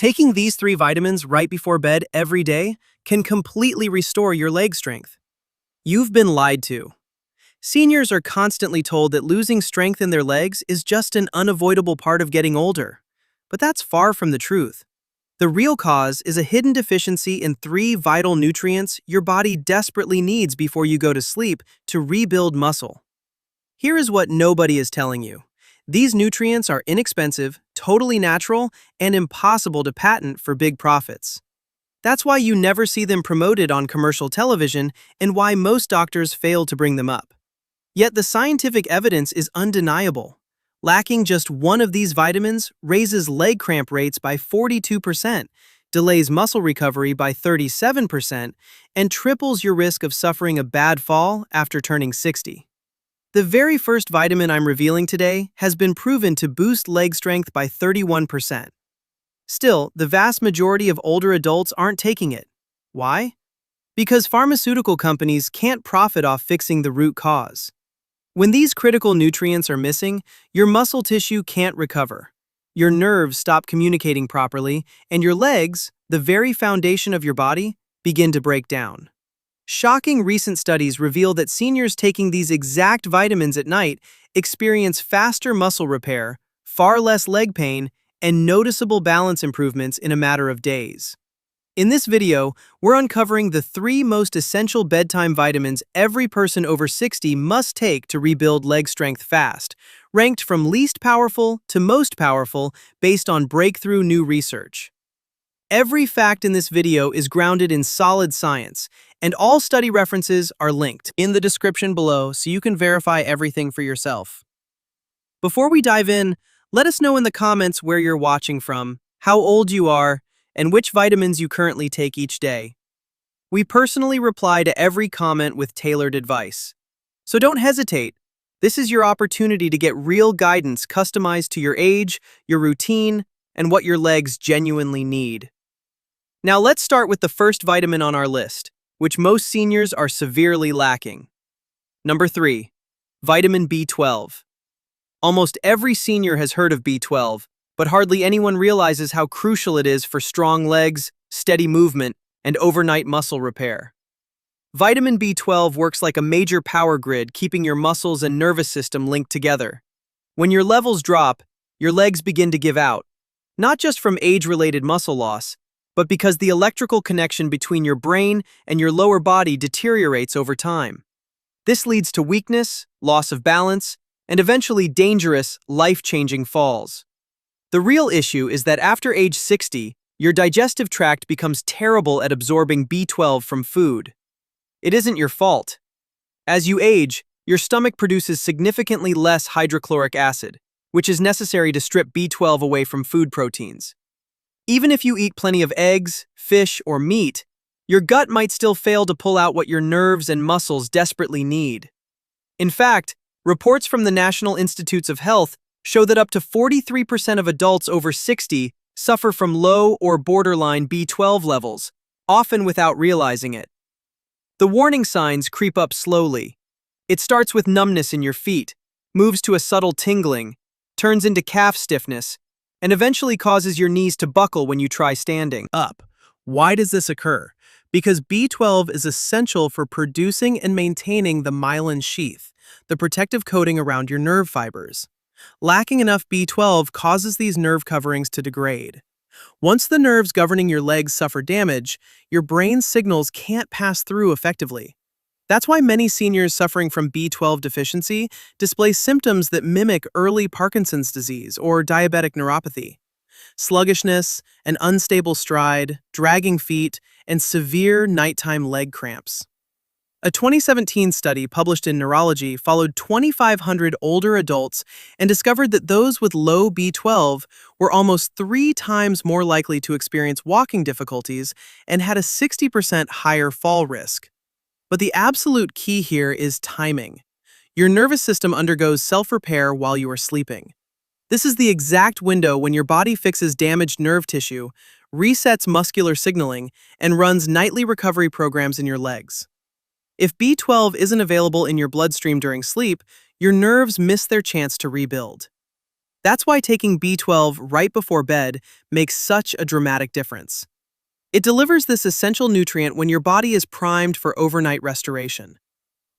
Taking these 3 vitamins right before bed every day can completely restore your leg strength. You've been lied to. Seniors are constantly told that losing strength in their legs is just an unavoidable part of getting older. But that's far from the truth. The real cause is a hidden deficiency in 3 vital nutrients your body desperately needs before you go to sleep to rebuild muscle. Here is what nobody is telling you. These nutrients are inexpensive, totally natural, and impossible to patent for big profits. That's why you never see them promoted on commercial television and why most doctors fail to bring them up. Yet the scientific evidence is undeniable. Lacking just one of these vitamins raises leg cramp rates by 42%, delays muscle recovery by 37%, and triples your risk of suffering a bad fall after turning 60. The very first vitamin I'm revealing today has been proven to boost leg strength by 31%. Still, the vast majority of older adults aren't taking it. Why? Because pharmaceutical companies can't profit off fixing the root cause. When these critical nutrients are missing, your muscle tissue can't recover. Your nerves stop communicating properly, and your legs, the very foundation of your body, begin to break down. Shocking recent studies reveal that seniors taking these exact vitamins at night experience faster muscle repair, far less leg pain, and noticeable balance improvements in a matter of days. In this video, we're uncovering the 3 most essential bedtime vitamins every person over 60 must take to rebuild leg strength fast, ranked from least powerful to most powerful based on breakthrough new research. Every fact in this video is grounded in solid science, and all study references are linked in the description below so you can verify everything for yourself. Before we dive in, let us know in the comments where you're watching from, how old you are, and which vitamins you currently take each day. We personally reply to every comment with tailored advice. So don't hesitate. This is your opportunity to get real guidance customized to your age, your routine, and what your legs genuinely need. Now let's start with the first vitamin on our list, which most seniors are severely lacking. Number 3, vitamin B12. Almost every senior has heard of B12, but hardly anyone realizes how crucial it is for strong legs, steady movement, and overnight muscle repair. Vitamin B12 works like a major power grid, keeping your muscles and nervous system linked together. When your levels drop, your legs begin to give out, not just from age-related muscle loss, but because the electrical connection between your brain and your lower body deteriorates over time. This leads to weakness, loss of balance, and eventually dangerous, life-changing falls. The real issue is that after age 60, your digestive tract becomes terrible at absorbing B12 from food. It isn't your fault. As you age, your stomach produces significantly less hydrochloric acid, which is necessary to strip B12 away from food proteins. Even if you eat plenty of eggs, fish, or meat, your gut might still fail to pull out what your nerves and muscles desperately need. In fact, reports from the National Institutes of Health show that up to 43% of adults over 60 suffer from low or borderline B12 levels, often without realizing it. The warning signs creep up slowly. It starts with numbness in your feet, moves to a subtle tingling, turns into calf stiffness, and eventually causes your knees to buckle when you try standing up. Why does this occur? Because B12 is essential for producing and maintaining the myelin sheath, the protective coating around your nerve fibers. Lacking enough B12 causes these nerve coverings to degrade. Once the nerves governing your legs suffer damage, your brain's signals can't pass through effectively. That's why many seniors suffering from B12 deficiency display symptoms that mimic early Parkinson's disease or diabetic neuropathy. Sluggishness, an unstable stride, dragging feet, and severe nighttime leg cramps. A 2017 study published in Neurology followed 2,500 older adults and discovered that those with low B12 were almost 3 times more likely to experience walking difficulties and had a 60% higher fall risk. But the absolute key here is timing. Your nervous system undergoes self-repair while you are sleeping. This is the exact window when your body fixes damaged nerve tissue, resets muscular signaling, and runs nightly recovery programs in your legs. If B12 isn't available in your bloodstream during sleep, your nerves miss their chance to rebuild. That's why taking B12 right before bed makes such a dramatic difference. It delivers this essential nutrient when your body is primed for overnight restoration.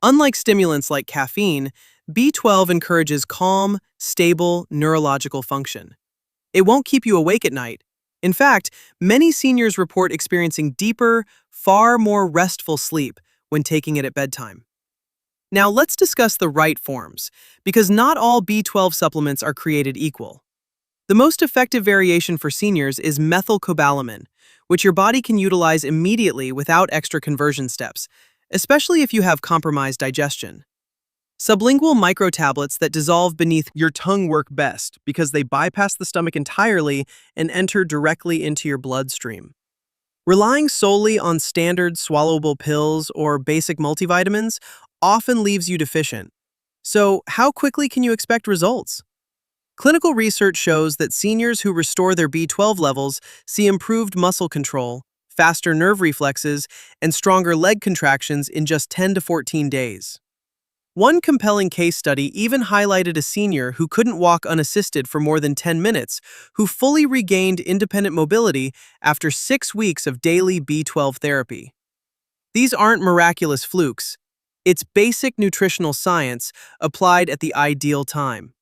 Unlike stimulants like caffeine, B12 encourages calm, stable neurological function. It won't keep you awake at night. In fact, many seniors report experiencing deeper, far more restful sleep when taking it at bedtime. Now let's discuss the right forms, because not all B12 supplements are created equal. The most effective variation for seniors is methylcobalamin, which your body can utilize immediately without extra conversion steps, especially if you have compromised digestion. Sublingual microtablets that dissolve beneath your tongue work best because they bypass the stomach entirely and enter directly into your bloodstream. Relying solely on standard swallowable pills or basic multivitamins often leaves you deficient. So, how quickly can you expect results? Clinical research shows that seniors who restore their B12 levels see improved muscle control, faster nerve reflexes, and stronger leg contractions in just 10 to 14 days. One compelling case study even highlighted a senior who couldn't walk unassisted for more than 10 minutes, who fully regained independent mobility after 6 weeks of daily B12 therapy. These aren't miraculous flukes. It's basic nutritional science applied at the ideal time.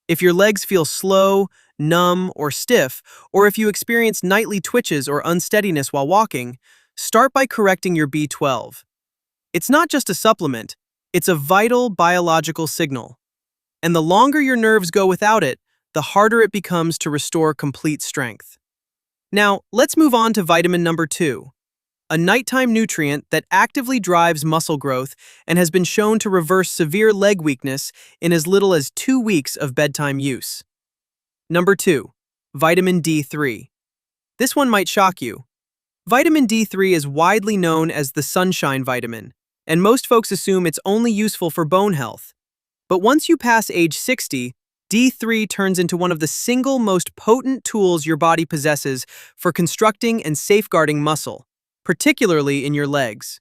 If your legs feel slow, numb, or stiff, or if you experience nightly twitches or unsteadiness while walking, start by correcting your B12. It's not just a supplement, it's a vital biological signal. And the longer your nerves go without it, the harder it becomes to restore complete strength. Now, let's move on to vitamin number 2, a nighttime nutrient that actively drives muscle growth and has been shown to reverse severe leg weakness in as little as 2 weeks of bedtime use. Number 2, vitamin D3. This one might shock you. Vitamin D3 is widely known as the sunshine vitamin, and most folks assume it's only useful for bone health. But once you pass age 60, D3 turns into one of the single most potent tools your body possesses for constructing and safeguarding muscle, particularly in your legs.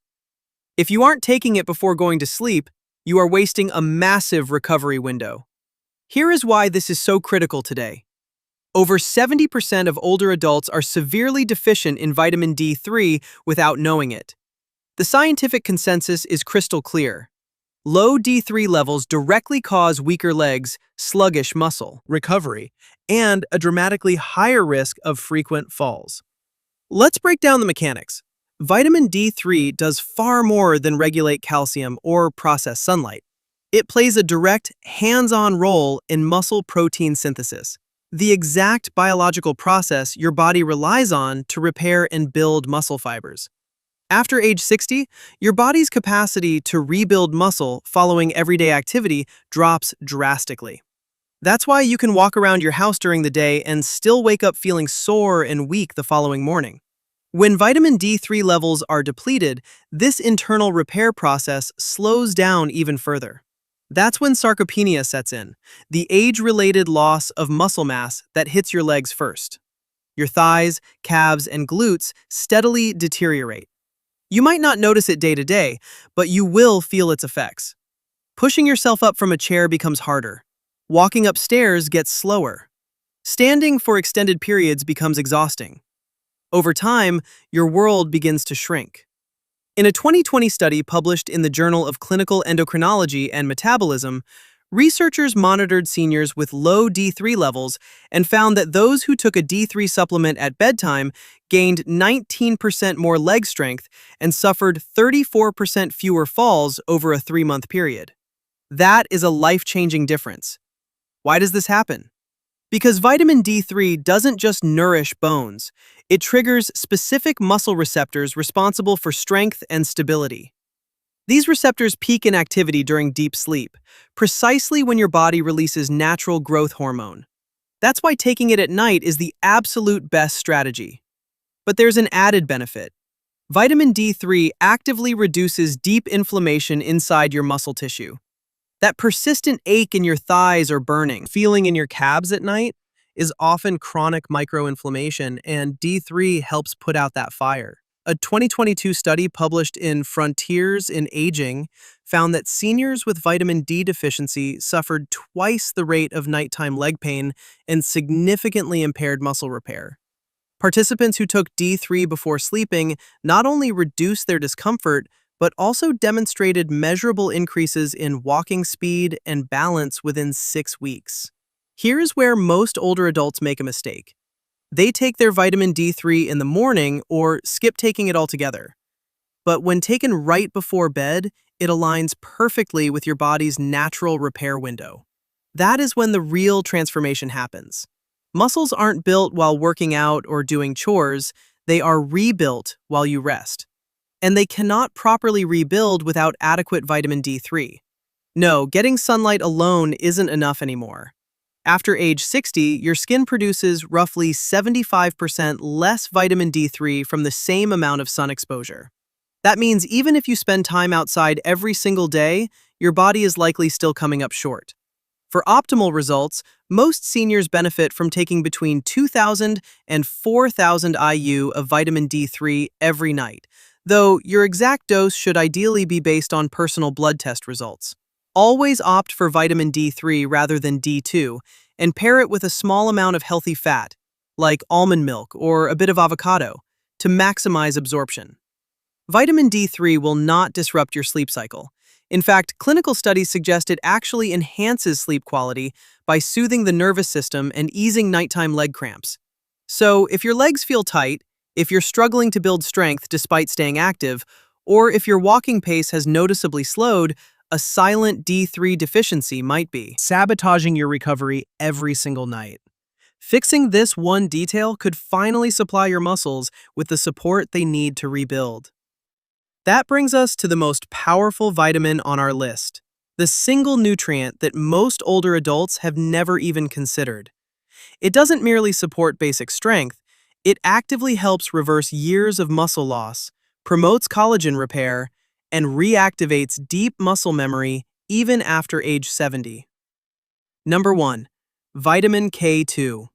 If you aren't taking it before going to sleep, you are wasting a massive recovery window. Here is why this is so critical today. Over 70% of older adults are severely deficient in vitamin D3 without knowing it. The scientific consensus is crystal clear. Low D3 levels directly cause weaker legs, sluggish muscle recovery, and a dramatically higher risk of frequent falls. Let's break down the mechanics. Vitamin D3 does far more than regulate calcium or process sunlight. It plays a direct, hands-on role in muscle protein synthesis, the exact biological process your body relies on to repair and build muscle fibers. After age 60, your body's capacity to rebuild muscle following everyday activity drops drastically. That's why you can walk around your house during the day and still wake up feeling sore and weak the following morning. When vitamin D3 levels are depleted, this internal repair process slows down even further. That's when sarcopenia sets in, the age-related loss of muscle mass that hits your legs first. Your thighs, calves, and glutes steadily deteriorate. You might not notice it day to day, but you will feel its effects. Pushing yourself up from a chair becomes harder. Walking upstairs gets slower. Standing for extended periods becomes exhausting. Over time, your world begins to shrink. In a 2020 study published in the Journal of Clinical Endocrinology and Metabolism, researchers monitored seniors with low D3 levels and found that those who took a D3 supplement at bedtime gained 19% more leg strength and suffered 34% fewer falls over a 3-month period. That is a life-changing difference. Why does this happen? Because vitamin D3 doesn't just nourish bones, it triggers specific muscle receptors responsible for strength and stability. These receptors peak in activity during deep sleep, precisely when your body releases natural growth hormone. That's why taking it at night is the absolute best strategy. But there's an added benefit. Vitamin D3 actively reduces deep inflammation inside your muscle tissue. That persistent ache in your thighs or burning feeling in your calves at night is often chronic microinflammation, and D3 helps put out that fire. A 2022 study published in Frontiers in Aging found that seniors with vitamin D deficiency suffered twice the rate of nighttime leg pain and significantly impaired muscle repair. Participants who took D3 before sleeping not only reduced their discomfort, but also demonstrated measurable increases in walking speed and balance within 6 weeks. Here's where most older adults make a mistake. They take their vitamin D3 in the morning or skip taking it altogether. But when taken right before bed, it aligns perfectly with your body's natural repair window. That is when the real transformation happens. Muscles aren't built while working out or doing chores, they are rebuilt while you rest. And they cannot properly rebuild without adequate vitamin D3. No, getting sunlight alone isn't enough anymore. After age 60, your skin produces roughly 75% less vitamin D3 from the same amount of sun exposure. That means even if you spend time outside every single day, your body is likely still coming up short. For optimal results, most seniors benefit from taking between 2,000 and 4,000 IU of vitamin D3 every night, though your exact dose should ideally be based on personal blood test results. Always opt for vitamin D3 rather than D2, and pair it with a small amount of healthy fat, like almond milk or a bit of avocado, to maximize absorption. Vitamin D3 will not disrupt your sleep cycle. In fact, clinical studies suggest it actually enhances sleep quality by soothing the nervous system and easing nighttime leg cramps. So, if your legs feel tight, if you're struggling to build strength despite staying active, or if your walking pace has noticeably slowed, a silent D3 deficiency might be sabotaging your recovery every single night. Fixing this one detail could finally supply your muscles with the support they need to rebuild. That brings us to the most powerful vitamin on our list, the single nutrient that most older adults have never even considered. It doesn't merely support basic strength, it actively helps reverse years of muscle loss, promotes collagen repair, and reactivates deep muscle memory even after age 70. Number 1. Vitamin K2.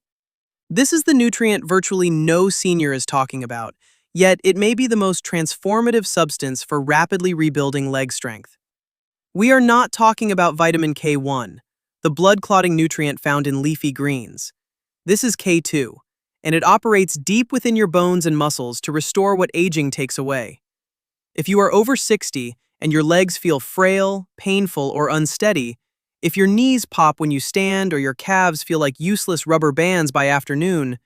This is the nutrient virtually no senior is talking about, yet it may be the most transformative substance for rapidly rebuilding leg strength. We are not talking about vitamin K1, the blood-clotting nutrient found in leafy greens. This is K2, and it operates deep within your bones and muscles to restore what aging takes away. If you are over 60 and your legs feel frail, painful, or unsteady, if your knees pop when you stand or your calves feel like useless rubber bands by afternoon,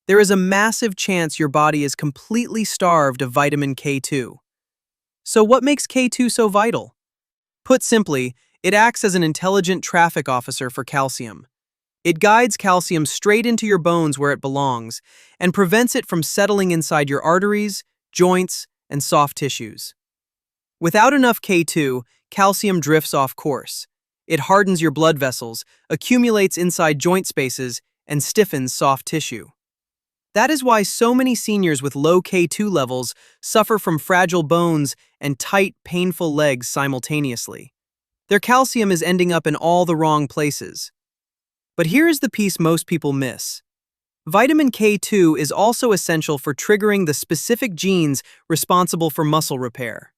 there is a massive chance your body is completely starved of vitamin K2. So what makes K2 so vital? Put simply, it acts as an intelligent traffic officer for calcium. It guides calcium straight into your bones where it belongs and prevents it from settling inside your arteries, joints, and soft tissues. Without enough K2, calcium drifts off course. It hardens your blood vessels, accumulates inside joint spaces, and stiffens soft tissue. That is why so many seniors with low K2 levels suffer from fragile bones and tight, painful legs simultaneously. Their calcium is ending up in all the wrong places. But here is the piece most people miss. Vitamin K2 is also essential for triggering the specific genes responsible for muscle repair.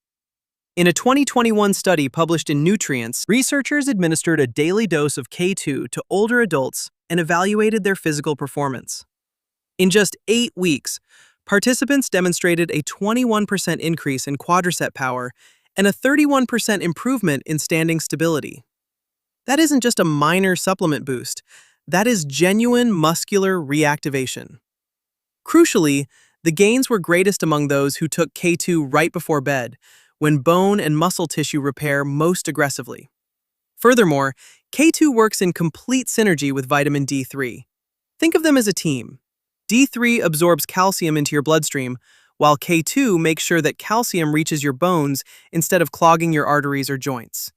In a 2021 study published in Nutrients, researchers administered a daily dose of K2 to older adults and evaluated their physical performance. In just 8 weeks, participants demonstrated a 21% increase in quadricep power and a 31% improvement in standing stability. That isn't just a minor supplement boost, that is genuine muscular reactivation. Crucially, the gains were greatest among those who took K2 right before bed, when bone and muscle tissue repair most aggressively. Furthermore, K2 works in complete synergy with vitamin D3. Think of them as a team. D3 absorbs calcium into your bloodstream, while K2 makes sure that calcium reaches your bones instead of clogging your arteries or joints.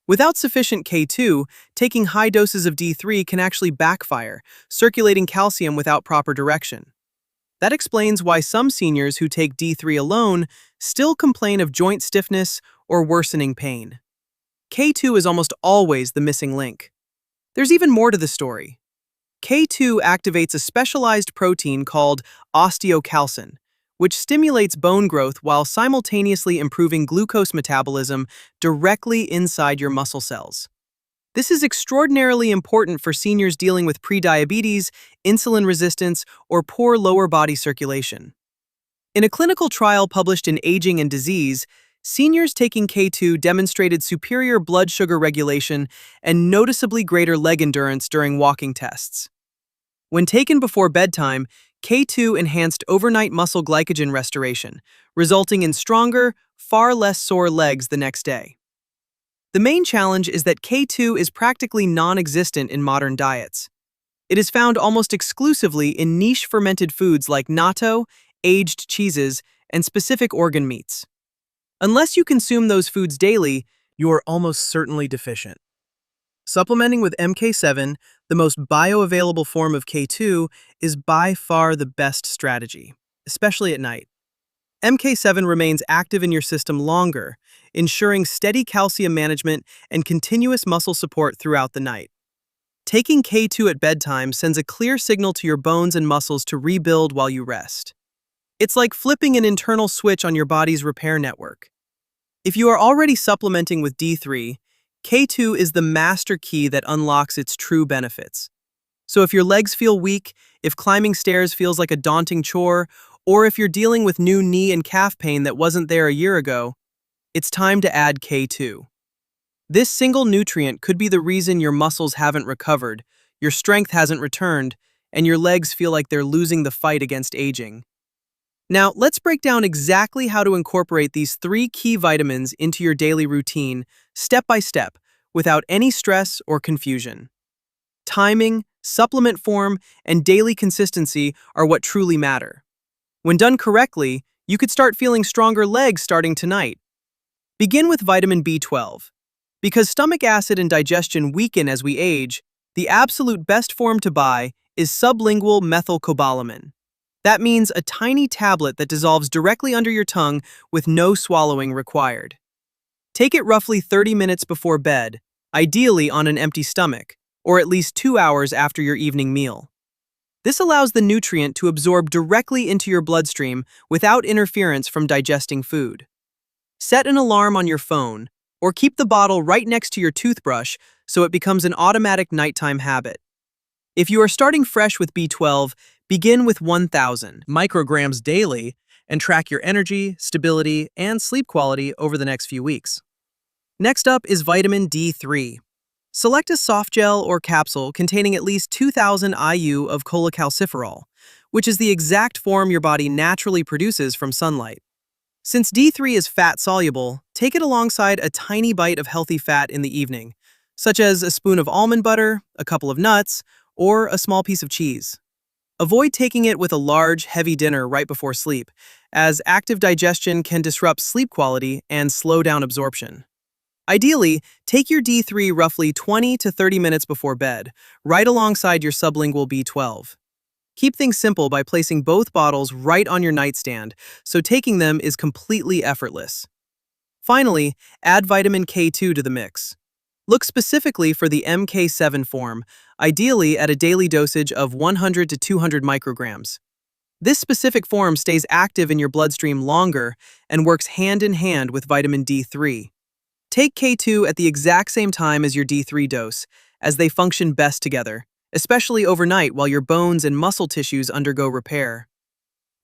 Without sufficient K2, taking high doses of D3 can actually backfire, circulating calcium without proper direction. That explains why some seniors who take D3 alone still complain of joint stiffness or worsening pain. K2 is almost always the missing link. There's even more to the story. K2 activates a specialized protein called osteocalcin, which stimulates bone growth while simultaneously improving glucose metabolism directly inside your muscle cells. This is extraordinarily important for seniors dealing with prediabetes, insulin resistance, or poor lower body circulation. In a clinical trial published in Aging and Disease, seniors taking K2 demonstrated superior blood sugar regulation and noticeably greater leg endurance during walking tests. When taken before bedtime, K2 enhanced overnight muscle glycogen restoration, resulting in stronger, far less sore legs the next day. The main challenge is that K2 is practically non-existent in modern diets. It is found almost exclusively in niche fermented foods like natto, aged cheeses, and specific organ meats. Unless you consume those foods daily, you are almost certainly deficient. Supplementing with MK7, the most bioavailable form of K2, is by far the best strategy, especially at night. MK7 remains active in your system longer, ensuring steady calcium management and continuous muscle support throughout the night. Taking K2 at bedtime sends a clear signal to your bones and muscles to rebuild while you rest. It's like flipping an internal switch on your body's repair network. If you are already supplementing with D3, K2 is the master key that unlocks its true benefits. So if your legs feel weak, if climbing stairs feels like a daunting chore, or if you're dealing with new knee and calf pain that wasn't there a year ago, it's time to add K2. This single nutrient could be the reason your muscles haven't recovered, your strength hasn't returned, and your legs feel like they're losing the fight against aging. Now, let's break down exactly how to incorporate these 3 key vitamins into your daily routine, step by step, without any stress or confusion. Timing, supplement form, and daily consistency are what truly matter. When done correctly, you could start feeling stronger legs starting tonight. Begin with vitamin B12. Because stomach acid and digestion weaken as we age, the absolute best form to buy is sublingual methylcobalamin. That means a tiny tablet that dissolves directly under your tongue with no swallowing required. Take it roughly 30 minutes before bed, ideally on an empty stomach, or at least 2 hours after your evening meal. This allows the nutrient to absorb directly into your bloodstream without interference from digesting food. Set an alarm on your phone, or keep the bottle right next to your toothbrush so it becomes an automatic nighttime habit. If you are starting fresh with B12, begin with 1,000 micrograms daily and track your energy, stability, and sleep quality over the next few weeks. Next up is vitamin D3. Select a soft gel or capsule containing at least 2,000 IU of cholecalciferol, which is the exact form your body naturally produces from sunlight. Since D3 is fat-soluble, take it alongside a tiny bite of healthy fat in the evening, such as a spoon of almond butter, a couple of nuts, or a small piece of cheese. Avoid taking it with a large, heavy dinner right before sleep, as active digestion can disrupt sleep quality and slow down absorption. Ideally, take your D3 roughly 20 to 30 minutes before bed, right alongside your sublingual B12. Keep things simple by placing both bottles right on your nightstand, so taking them is completely effortless. Finally, add vitamin K2 to the mix. Look specifically for the MK7 form, ideally at a daily dosage of 100 to 200 micrograms. This specific form stays active in your bloodstream longer and works hand in hand with vitamin D3. Take K2 at the exact same time as your D3 dose, as they function best together, especially overnight while your bones and muscle tissues undergo repair.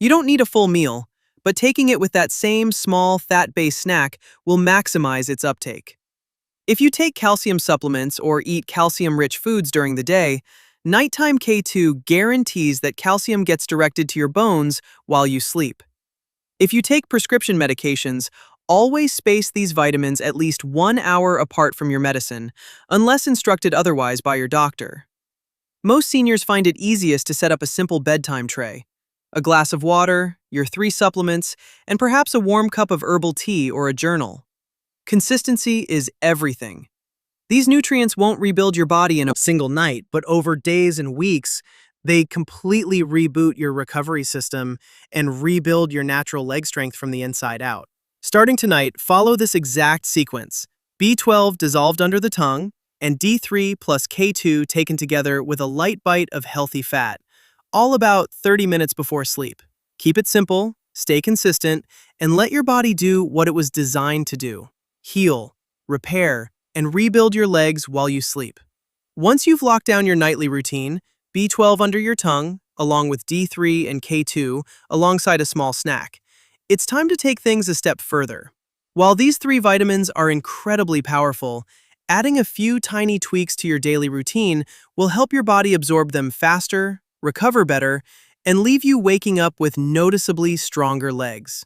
You don't need a full meal, but taking it with that same small fat-based snack will maximize its uptake. If you take calcium supplements or eat calcium-rich foods during the day, nighttime K2 guarantees that calcium gets directed to your bones while you sleep. If you take prescription medications, always space these vitamins at least 1 hour apart from your medicine, unless instructed otherwise by your doctor. Most seniors find it easiest to set up a simple bedtime tray. A glass of water, your 3 supplements, and perhaps a warm cup of herbal tea or a journal. Consistency is everything. These nutrients won't rebuild your body in a single night, but over days and weeks, they completely reboot your recovery system and rebuild your natural leg strength from the inside out. Starting tonight, follow this exact sequence: B12 dissolved under the tongue, and D3 plus K2 taken together with a light bite of healthy fat, all about 30 minutes before sleep. Keep it simple, Stay consistent and let your body do what it was designed to do: heal, repair, and rebuild your legs while you sleep. Once you've locked down your nightly routine, B12 under your tongue, along with D3 and K2 alongside a small snack, it's time to take things a step further. While these three vitamins are incredibly powerful, adding a few tiny tweaks to your daily routine will help your body absorb them faster, recover better, and leave you waking up with noticeably stronger legs.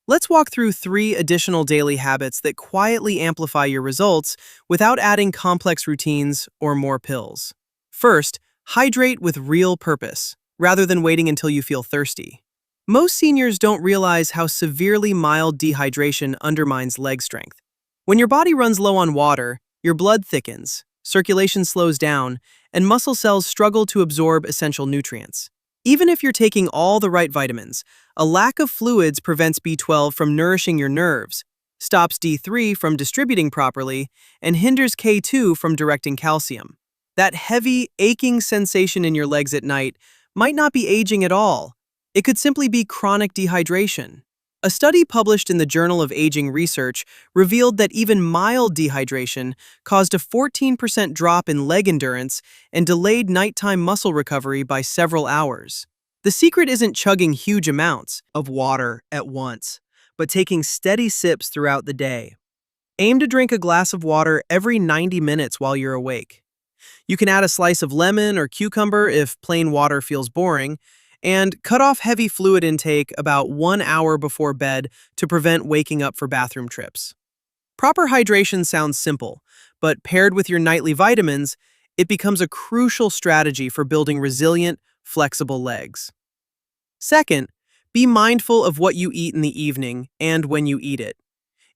Let's walk through 3 additional daily habits that quietly amplify your results without adding complex routines or more pills. First, hydrate with real purpose, rather than waiting until you feel thirsty. Most seniors don't realize how severely mild dehydration undermines leg strength. When your body runs low on water, your blood thickens, circulation slows down, and muscle cells struggle to absorb essential nutrients. Even if you're taking all the right vitamins, a lack of fluids prevents B12 from nourishing your nerves, stops D3 from distributing properly, and hinders K2 from directing calcium. That heavy, aching sensation in your legs at night might not be aging at all. It could simply be chronic dehydration. A study published in the Journal of Aging Research revealed that even mild dehydration caused a 14% drop in leg endurance and delayed nighttime muscle recovery by several hours. The secret isn't chugging huge amounts of water at once, but taking steady sips throughout the day. Aim to drink a glass of water every 90 minutes while you're awake. You can add a slice of lemon or cucumber if plain water feels boring, and cut off heavy fluid intake about 1 hour before bed to prevent waking up for bathroom trips. Proper hydration sounds simple, but paired with your nightly vitamins, it becomes a crucial strategy for building resilient, flexible legs. Second, be mindful of what you eat in the evening and when you eat it.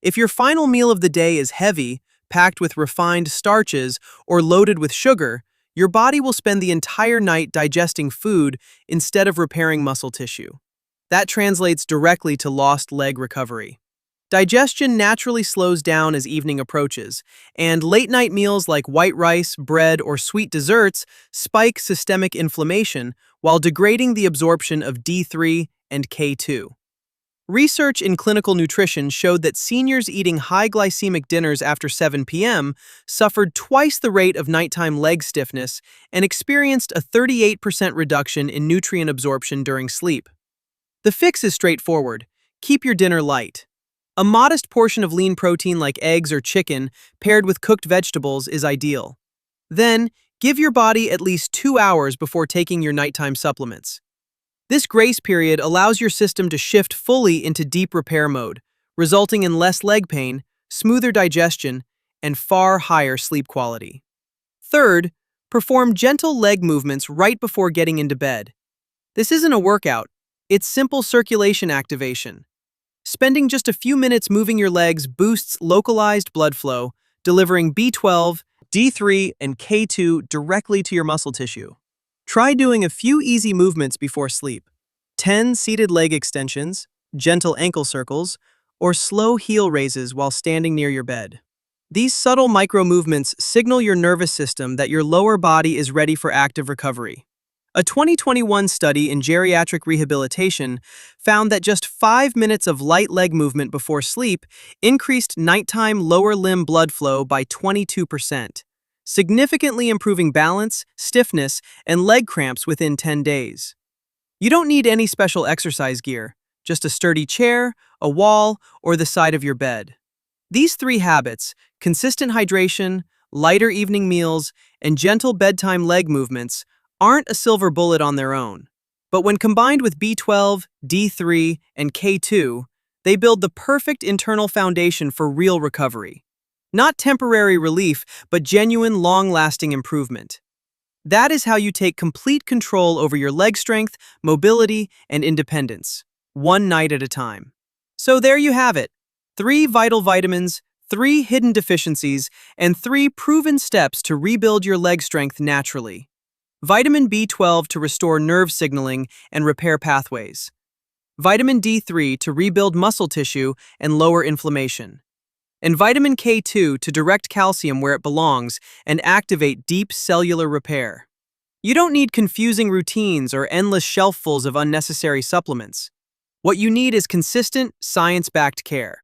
If your final meal of the day is heavy, packed with refined starches, or loaded with sugar, your body will spend the entire night digesting food instead of repairing muscle tissue. That translates directly to lost leg recovery. Digestion naturally slows down as evening approaches, and late-night meals like white rice, bread, or sweet desserts spike systemic inflammation while degrading the absorption of D3 and K2. Research in clinical nutrition showed that seniors eating high glycemic dinners after 7 p.m. suffered twice the rate of nighttime leg stiffness and experienced a 38% reduction in nutrient absorption during sleep. The fix is straightforward: keep your dinner light. A modest portion of lean protein like eggs or chicken paired with cooked vegetables is ideal. Then, give your body at least 2 hours before taking your nighttime supplements. This grace period allows your system to shift fully into deep repair mode, resulting in less leg pain, smoother digestion, and far higher sleep quality. Third, perform gentle leg movements right before getting into bed. This isn't a workout, it's simple circulation activation. Spending just a few minutes moving your legs boosts localized blood flow, delivering B12, D3, and K2 directly to your muscle tissue. Try doing a few easy movements before sleep: 10 seated leg extensions, gentle ankle circles, or slow heel raises while standing near your bed. These subtle micro-movements signal your nervous system that your lower body is ready for active recovery. A 2021 study in geriatric rehabilitation found that just 5 minutes of light leg movement before sleep increased nighttime lower limb blood flow by 22%. Significantly improving balance, stiffness, and leg cramps within 10 days. You don't need any special exercise gear, just a sturdy chair, a wall, or the side of your bed. These 3 habits, consistent hydration, lighter evening meals, and gentle bedtime leg movements, aren't a silver bullet on their own. But when combined with B12, D3, and K2, they build the perfect internal foundation for real recovery. Not temporary relief, but genuine, long-lasting improvement. That is how you take complete control over your leg strength, mobility, and independence, one night at a time. So there you have it: 3 vital vitamins, 3 hidden deficiencies, and 3 proven steps to rebuild your leg strength naturally. Vitamin B12 to restore nerve signaling and repair pathways. Vitamin D3 to rebuild muscle tissue and lower inflammation. And vitamin K2 to direct calcium where it belongs and activate deep cellular repair. You don't need confusing routines or endless shelffuls of unnecessary supplements. What you need is consistent, science-backed care.